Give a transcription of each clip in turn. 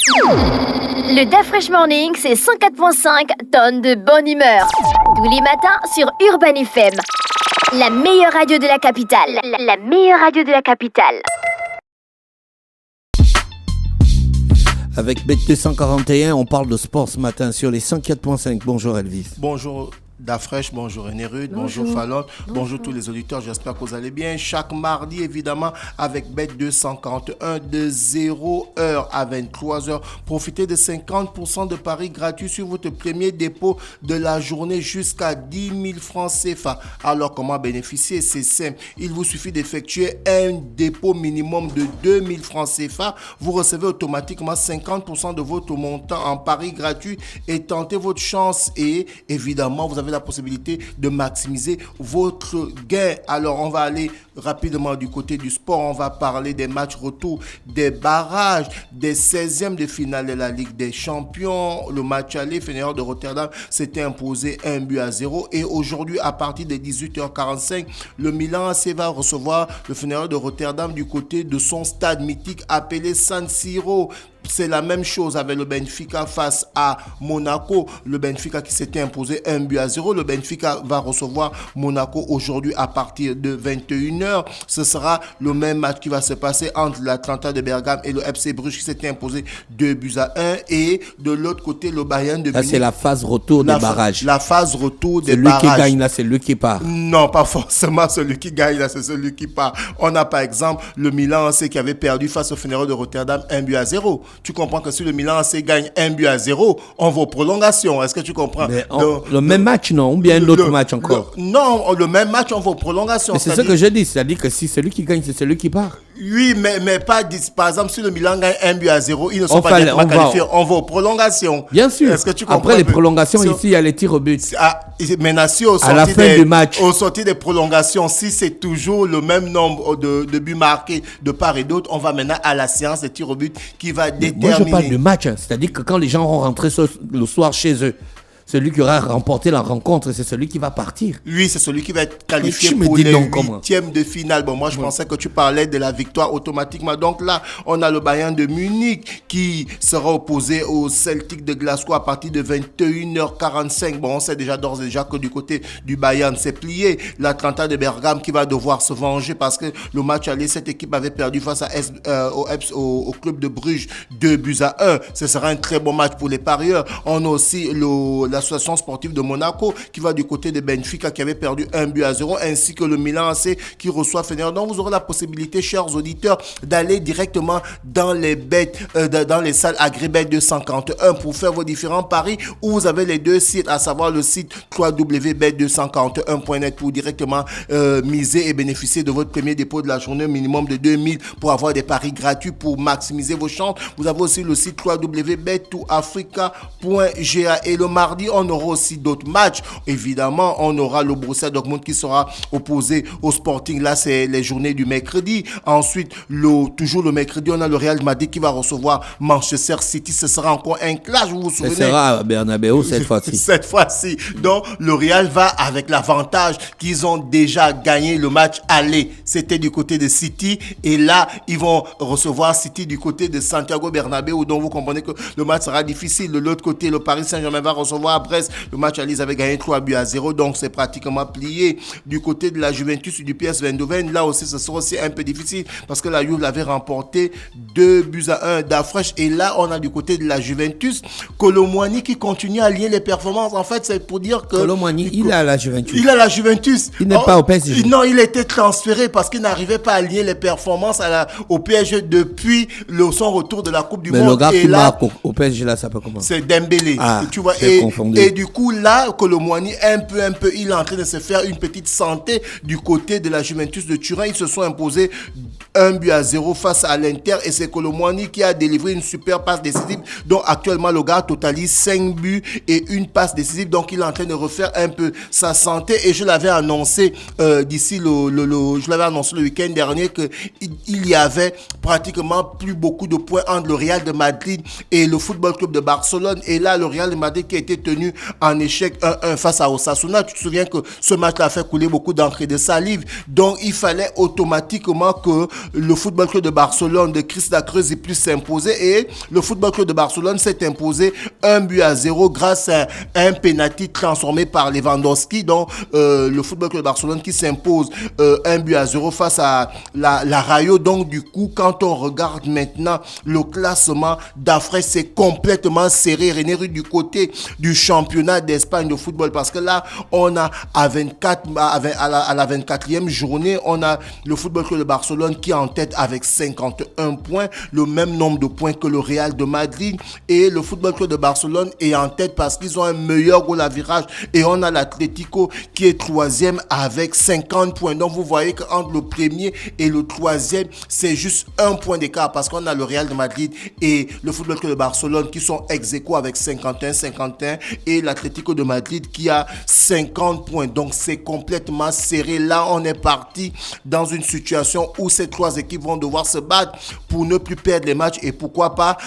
Le DAF Fresh Morning, c'est 104.5 tonnes de bonne humeur. Tous les matins sur Urban FM. La meilleure radio de la capitale. La meilleure radio de la capitale. Avec Bet241, on parle de sport ce matin sur les 104.5. Bonjour Elvis. Bonjour Dafresh, bonjour René Rude, bonjour Fallon, bonjour tous les auditeurs, j'espère que vous allez bien. Chaque mardi, évidemment, avec Bet241 de 0h à 23h, profitez de 50% de paris gratuits sur votre premier dépôt de la journée jusqu'à 10 000 francs CFA. Alors, comment bénéficier? C'est simple, il vous suffit d'effectuer un dépôt minimum de 2 000 francs CFA. Vous recevez automatiquement 50% de votre montant en paris gratuit et tentez votre chance et évidemment, vous avez la possibilité de maximiser votre gain. Alors, on va aller rapidement du côté du sport. On va parler des matchs retour, des barrages, des 16e de finale de la Ligue des Champions. Le match aller, Feyenoord de Rotterdam s'était imposé 1-0. Et aujourd'hui, à partir de 18h45, le Milan AC va recevoir le Feyenoord de Rotterdam du côté de son stade mythique appelé San Siro. C'est la même chose avec le Benfica face à Monaco. Le Benfica qui s'était imposé 1-0. Le Benfica va recevoir Monaco aujourd'hui à partir de 21h. Ce sera le même match qui va se passer entre l'Atalanta de Bergame et le FC Bruges qui s'était imposé 2-1. Et de l'autre côté, le Bayern de Munich. Là, c'est la phase retour des barrages. La phase retour des barrages. Celui qui gagne là, c'est lui qui part. Non, pas forcément celui qui gagne là, c'est celui qui part. On a par exemple le Milan AC qui avait perdu face au Feyenoord de Rotterdam 1-0. Tu comprends que si le Milan AC gagne 1-0, on va aux prolongations. Est-ce que tu comprends? Le même match, non? Ou bien un autre match encore? Non, le même match, on va aux prolongations. Mais c'est ce que je dis. C'est-à-dire que si celui qui gagne, c'est celui qui part. Oui, mais pas, par exemple, si le Milan gagne 1-0, ils ne sont pas directement qualifiés. On va aux prolongations. Bien sûr. Est-ce que tu comprends? Après les prolongations, ici, il y a les tirs au but. Maintenant, si au sorti des prolongations, si c'est toujours le même nombre de buts marqués de part et d'autre, on va maintenant à la séance des tirs au but qui va déterminer. Moi, je parle de match. C'est-à-dire que quand les gens vont rentrer le soir chez eux, celui qui aura remporté la rencontre, c'est celui qui va partir. Oui, c'est celui qui va être qualifié pour les huitièmes de finale. Bon, moi, je pensais que tu parlais de la victoire automatiquement. Donc là, on a le Bayern de Munich qui sera opposé au Celtic de Glasgow à partir de 21h45. Bon, on sait d'ores et déjà que du côté du Bayern, c'est plié. L'Atalanta de Bergame qui va devoir se venger parce que le match aller, cette équipe avait perdu face au club de Bruges 2-1. Ce sera un très bon match pour les parieurs. On a aussi l'association sportive de Monaco qui va du côté de Benfica qui avait perdu 1-0 ainsi que le Milan AC qui reçoit Feyenoord. Donc vous aurez la possibilité, chers auditeurs, d'aller directement dans les bêtes, dans les salles Agribet 251 pour faire vos différents paris où vous avez les deux sites, à savoir le site www.bet241.net pour directement miser et bénéficier de votre premier dépôt de la journée, minimum de 2000 pour avoir des paris gratuits pour maximiser vos chances. Vous avez aussi le site www.bet2africa.ga et le mardi on aura aussi d'autres matchs. Évidemment, on aura le Borussia Dortmund qui sera opposé au Sporting. Là, c'est les journées du mercredi. Ensuite, toujours le mercredi, on a le Real Madrid qui va recevoir Manchester City. Ce sera encore un clash, vous vous souvenez? Ce sera à Bernabeu cette fois-ci. Cette fois-ci. Donc, le Real va avec l'avantage qu'ils ont déjà gagné le match aller. C'était du côté de City. Et là, ils vont recevoir City du côté de Santiago Bernabéu. Donc, vous comprenez que le match sera difficile. De l'autre côté, le Paris Saint-Germain va recevoir à Brest. Le match aller, ils avaient gagné 3-0, donc c'est pratiquement plié. Du côté de la Juventus et du PSV Eindhoven, là aussi, ce sera aussi un peu difficile parce que la Juve l'avait remporté 2-1 d'Afresh. Et là, on a du côté de la Juventus Kolo Muani qui continue à lier les performances. En fait, c'est pour dire que... Kolo Muani, il a la Juventus. Il a la Juventus. Il n'est pas au PSG. Non, il était transféré parce qu'il n'arrivait pas à lier les performances au PSG depuis son retour de la Coupe du Monde. Mais le gars qui marque au PSG, là, ça peut comment? C'est Dembélé. Tu vois, et du coup, là, Kolo Muani, un peu, il est en train de se faire une petite santé du côté de la Juventus de Turin. Ils se sont imposés 1-0 face à l'Inter et c'est Kolo Muani qui a délivré une super passe décisive. Donc, actuellement, le gars totalise 5 buts et une passe décisive. Donc, il est en train de refaire un peu sa santé et je l'avais annoncé je l'avais annoncé le week-end dernier qu'il y avait pratiquement plus beaucoup de points entre le Real de Madrid et le Football Club de Barcelone. Et là, le Real de Madrid qui a été tenu en échec 1-1 face à Osasuna. Tu te souviens que ce match-là a fait couler beaucoup d'encre et de salive. Donc, il fallait automatiquement que le Football Club de Barcelone de Christa Kreuzi puisse s'imposer et le Football Club de Barcelone s'est imposé 1-0 grâce à un penalty transformé par Lewandowski. Donc le Football Club de Barcelone qui s'impose 1-0 face à la Rayo. Donc du coup, quand on regarde maintenant le classement d'Afrique, c'est complètement serré. René Rude du côté du championnat d'Espagne de football, parce que là, on a à la 24e journée, on a le Football Club de Barcelone qui est en tête avec 51 points, le même nombre de points que le Real de Madrid, et le Football Club de Barcelone est en tête parce qu'ils ont un meilleur goal à virage, et on a l'Atlético qui est troisième avec 50 points. Donc vous voyez qu'entre le premier et le troisième, c'est juste un point d'écart, parce qu'on a le Real de Madrid et le Football Club de Barcelone qui sont ex-aequo avec 51 et l'Atlético de Madrid qui a 50 points. Donc c'est complètement serré. Là, on est parti dans une situation où ces trois équipes vont devoir se battre pour ne plus perdre les matchs et pourquoi pas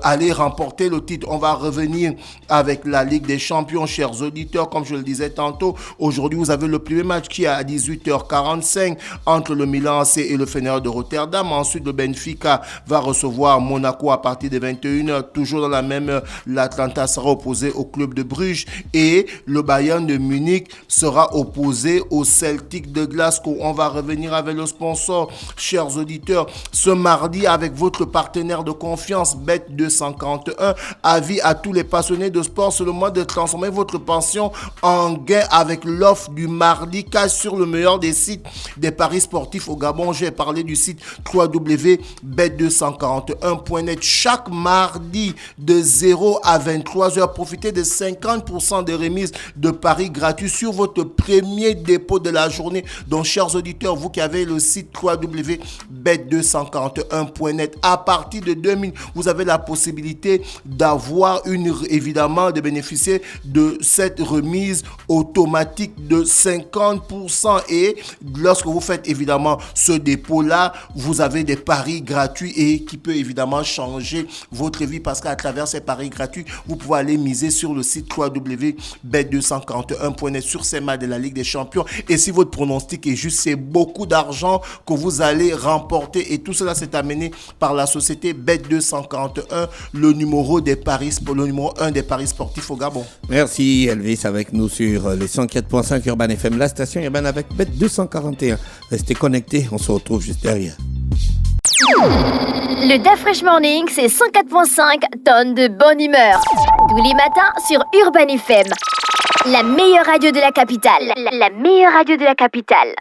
aller remporter le titre. On va revenir avec la Ligue des Champions, chers auditeurs. Comme je le disais tantôt, aujourd'hui, vous avez le premier match qui est à 18h45 entre le Milan AC et le Feyenoord de Rotterdam. Ensuite, le Benfica va recevoir Monaco à partir de 21h. Toujours dans la même heure, l'Atlanta sera opposé au club de Bruges et le Bayern de Munich sera opposé au Celtic de Glasgow. On va revenir avec le sponsor, chers auditeurs, ce mardi avec votre partenaire de confiance, Bet241. Avis à tous les passionnés de sport, c'est le moment de transformer votre passion en gain avec l'offre du mardi. Cash sur le meilleur des sites des paris sportifs au Gabon. J'ai parlé du site www.bet241.net. Chaque mardi de 0 à 23h, profitez de 50% de remise de paris gratuits sur votre premier dépôt de la journée. Donc, chers auditeurs, vous qui avez le site www.bet241.net, à partir de 2000, vous avez la possibilité d'avoir évidemment, de bénéficier de cette remise automatique de 50%. Et lorsque vous faites évidemment ce dépôt-là, vous avez des paris gratuits et qui peut évidemment changer votre vie parce qu'à travers ces paris gratuits, vous pouvez aller miser sur le site www.bet241.net sur ces matchs de la Ligue des Champions. Et si votre pronostic est juste, c'est beaucoup d'argent que vous allez remporter. Et tout cela s'est amené par la société Bet241, le numéro 1 des paris sportifs au Gabon. Merci Elvis avec nous sur les 104.5 Urban FM, la station urbaine avec Bet241. Restez connectés, on se retrouve juste derrière. Le DaFresh Morning, c'est 104.5 tonnes de bonne humeur. Tous les matins sur Urban FM. La meilleure radio de la capitale. La meilleure radio de la capitale.